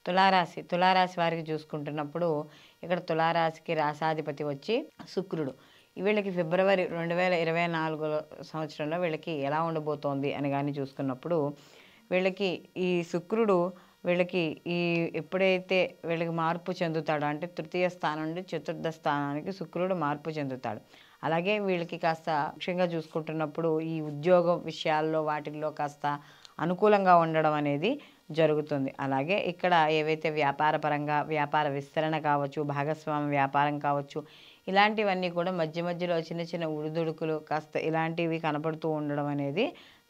తులారాశి వారికి చూసుకుంటున్నప్పుడు ఇక్కడ తులారాశికి రాశాధిపతి వచ్చి శుక్రుడు. వీళ్ళకి ఫిబ్రవరి 2024 సంవత్సరంలో వీళ్ళకి ఎలా ఉండబోతోంది అని కానీ చూసుకున్నప్పుడు వీళ్ళకి ఈ శుక్రుడు వీళ్ళకి ఎప్పుడైతే వీళ్ళకి మార్పు చెందుతాడో అంటే తృతీయ స్థానం నుండి చతుర్థ స్థానానికి శుక్రుడు మార్పు చెందుతాడు. అలాగే వీళ్ళకి కాస్త ముఖ్యంగా చూసుకుంటున్నప్పుడు ఈ ఉద్యోగం విషయాల్లో వాటిల్లో కాస్త అనుకూలంగా ఉండడం అనేది జరుగుతుంది. అలాగే ఇక్కడ ఏవైతే వ్యాపారపరంగా వ్యాపార విస్తరణ కావచ్చు, భాగస్వామ్య వ్యాపారం కావచ్చు, ఇలాంటివన్నీ కూడా మధ్య మధ్యలో చిన్న చిన్న ఉడుదుడుకులు కాస్త ఇలాంటివి కనపడుతూ ఉండడం అనేది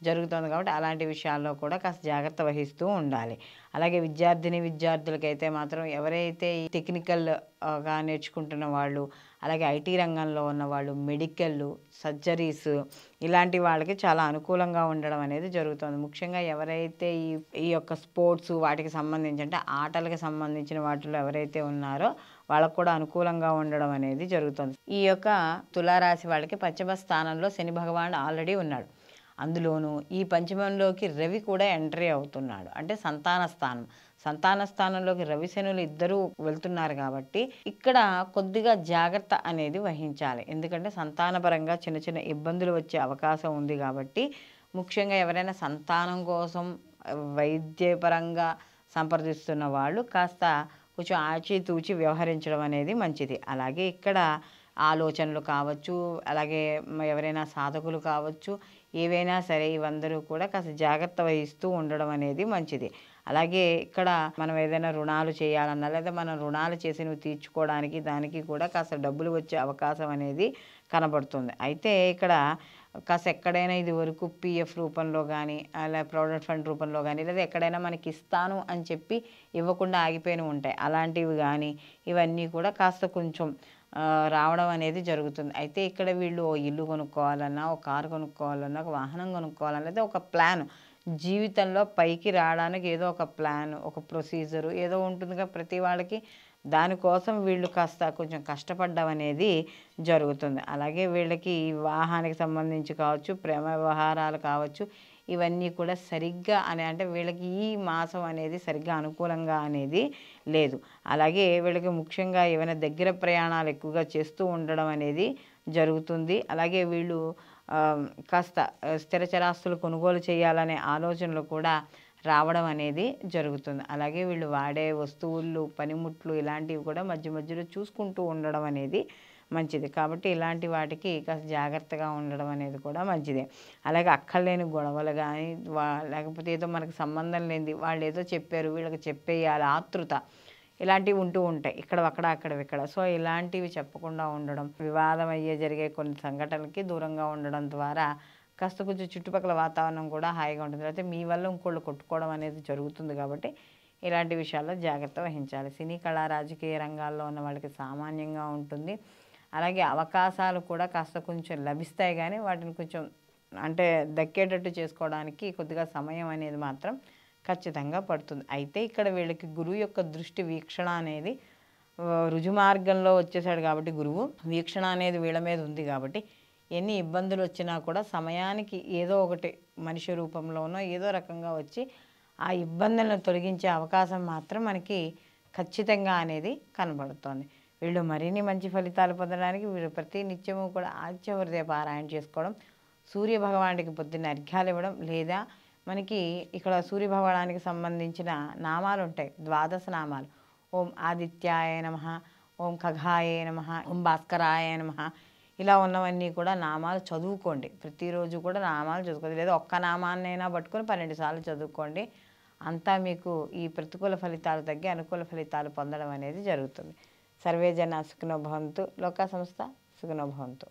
జరుగుతుంది. కాబట్టి అలాంటి విషయాల్లో కూడా కాస్త జాగ్రత్త వహిస్తూ ఉండాలి. అలాగే విద్యార్థులకైతే మాత్రం ఎవరైతే ఈ టెక్నికల్గా నేర్చుకుంటున్న వాళ్ళు, అలాగే ఐటీ రంగంలో ఉన్న వాళ్ళు, మెడికల్, సర్జరీస్ ఇలాంటి వాళ్ళకి చాలా అనుకూలంగా ఉండడం అనేది జరుగుతుంది. ముఖ్యంగా ఎవరైతే ఈ యొక్క స్పోర్ట్స్ వాటికి సంబంధించి అంటే ఆటలకు సంబంధించిన వాటిలో ఎవరైతే ఉన్నారో వాళ్ళకు కూడా అనుకూలంగా ఉండడం అనేది జరుగుతుంది. ఈ యొక్క తులారాశి వాళ్ళకి పంచమ స్థానంలో శని భగవానుడు ఆల్రెడీ ఉన్నాడు. అందులోనూ ఈ పంచమంలోకి రవి కూడా ఎంట్రీ అవుతున్నాడు. అంటే సంతాన స్థానంలోకి రవి శనులు ఇద్దరూ వెళ్తున్నారు కాబట్టి ఇక్కడ కొద్దిగా జాగ్రత్త అనేది వహించాలి. ఎందుకంటే సంతానపరంగా చిన్న చిన్న ఇబ్బందులు వచ్చే అవకాశం ఉంది. కాబట్టి ముఖ్యంగా ఎవరైనా సంతానం కోసం వైద్యపరంగా సంప్రదిస్తున్న వాళ్ళు కాస్త కొంచెం ఆచితూచి వ్యవహరించడం అనేది మంచిది. అలాగే ఇక్కడ ఆలోచనలు కావచ్చు, అలాగే ఎవరైనా సాధకులు కావచ్చు, ఏవైనా సరే ఇవందరూ కూడా కాస్త జాగ్రత్త వహిస్తూ ఉండడం అనేది మంచిది. అలాగే ఇక్కడ మనం ఏదైనా రుణాలు చేయాలన్నా లేదా మనం రుణాలు చేసి నువ్వు తీర్చుకోవడానికి దానికి కూడా కాస్త డబ్బులు వచ్చే అవకాశం అనేది కనబడుతుంది. అయితే ఇక్కడ కాస్త ఎక్కడైనా ఇది వరకు పిఎఫ్ రూపంలో కానీ అలా ప్రావిడెంట్ ఫండ్ రూపంలో కానీ లేదా ఎక్కడైనా మనకి ఇస్తాను అని చెప్పి ఇవ్వకుండా ఆగిపోయినవి ఉంటాయి. అలాంటివి కానీ ఇవన్నీ కూడా కాస్త కొంచెం రావడం అనేది జరుగుతుంది. అయితే ఇక్కడ వీళ్ళు ఓ ఇల్లు కొనుక్కోవాలన్నా, ఒక కారు కొనుక్కోవాలన్నా, ఒక వాహనం కొనుక్కోవాలన్నా లేదా ఒక ప్లాన్ జీవితంలో పైకి రావడానికి ఏదో ఒక ప్లాన్, ఒక ప్రొసీజరు ఏదో ఉంటుందిగా ప్రతి వాళ్ళకి. దానికోసం వీళ్ళు కాస్త కొంచెం కష్టపడడం అనేది జరుగుతుంది. అలాగే వీళ్ళకి వివాహానికి సంబంధించి కావచ్చు, ప్రేమ వ్యవహారాలు కావచ్చు, ఇవన్నీ కూడా సరిగ్గా అంటే వీళ్ళకి ఈ మాసం అనేది సరిగ్గా అనుకూలంగా అనేది లేదు. అలాగే వీళ్ళకి ముఖ్యంగా ఏమైనా దగ్గర ప్రయాణాలు ఎక్కువగా చేస్తూ ఉండడం అనేది జరుగుతుంది. అలాగే వీళ్ళు కాస్త స్థిరచరాస్తులు కొనుగోలు చేయాలనే ఆలోచనలు కూడా రావడం అనేది జరుగుతుంది. అలాగే వీళ్ళు వాడే వస్తువులు, పనిముట్లు ఇలాంటివి కూడా మధ్య మధ్యలో చూసుకుంటూ ఉండడం అనేది మంచిది. కాబట్టి ఇలాంటి వాటికి కాస్త జాగ్రత్తగా ఉండడం అనేది కూడా మంచిదే. అలాగే అక్కర్లేని గొడవలు కానీ లేకపోతే ఏదో మనకు సంబంధం లేనిది వాళ్ళు ఏదో చెప్పారు వీళ్ళకి చెప్పేయాలి ఆతృత ఇలాంటివి ఉంటూ ఉంటాయి ఇక్కడ. సో ఇలాంటివి చెప్పకుండా ఉండడం, వివాదం జరిగే కొన్ని సంఘటనలకి దూరంగా ఉండడం ద్వారా కాస్త కొంచెం చుట్టుపక్కల వాతావరణం కూడా హాయిగా ఉంటుంది. అయితే మీ వల్ల ఇంకోళ్ళు కొట్టుకోవడం అనేది జరుగుతుంది. కాబట్టి ఇలాంటి విషయాల్లో జాగ్రత్త వహించాలి. సినీ కళా రాజకీయ రంగాల్లో ఉన్న వాళ్ళకి సామాన్యంగా ఉంటుంది. అలాగే అవకాశాలు కూడా కాస్త కొంచెం లభిస్తాయి కానీ వాటిని కొంచెం అంటే దక్కేటట్టు చేసుకోవడానికి కొద్దిగా సమయం అనేది మాత్రం ఖచ్చితంగా పడుతుంది. అయితే ఇక్కడ వీళ్ళకి గురువు యొక్క దృష్టి వీక్షణ అనేది రుజుమార్గంలో వచ్చేసాడు కాబట్టి గురువు వీక్షణ అనేది వీళ్ళ మీద ఉంది. కాబట్టి ఎన్ని ఇబ్బందులు వచ్చినా కూడా సమయానికి ఏదో ఒకటి మనిషి రూపంలోనో ఏదో రకంగా వచ్చి ఆ ఇబ్బందులను తొలగించే అవకాశం మాత్రం మనకి ఖచ్చితంగా అనేది కనబడుతోంది. వీళ్ళు మరిన్ని మంచి ఫలితాలు పొందడానికి వీళ్ళు ప్రతి నిత్యము కూడా ఆదిత్య హృదయ పారాయణ చేసుకోవడం, సూర్య భగవానుడికి పొద్దున్న అర్ఘ్యాలు ఇవ్వడం, లేదా మనకి ఇక్కడ సూర్య భగవానికి సంబంధించిన నామాలు ఉంటాయి, 12 నామాలు. ఓం ఆదిత్యాయ నమః, ఓం ఖగాయ నమః, ఓం భాస్కరాయ నమః, ఇలా ఉన్నవన్నీ కూడా నామాలు చదువుకోండి. ప్రతిరోజు కూడా నామాలు చదువుకోండి. లేదా ఒక్క నామాన్నైనా పట్టుకొని 12 సార్లు చదువుకోండి. అంతా మీకు ఈ ప్రతికూల ఫలితాలు తగ్గి అనుకూల ఫలితాలు పొందడం అనేది జరుగుతుంది. సర్వే జన సుఖినో భవంతు. లోకా సంస్థ సుఖినో భవంతు.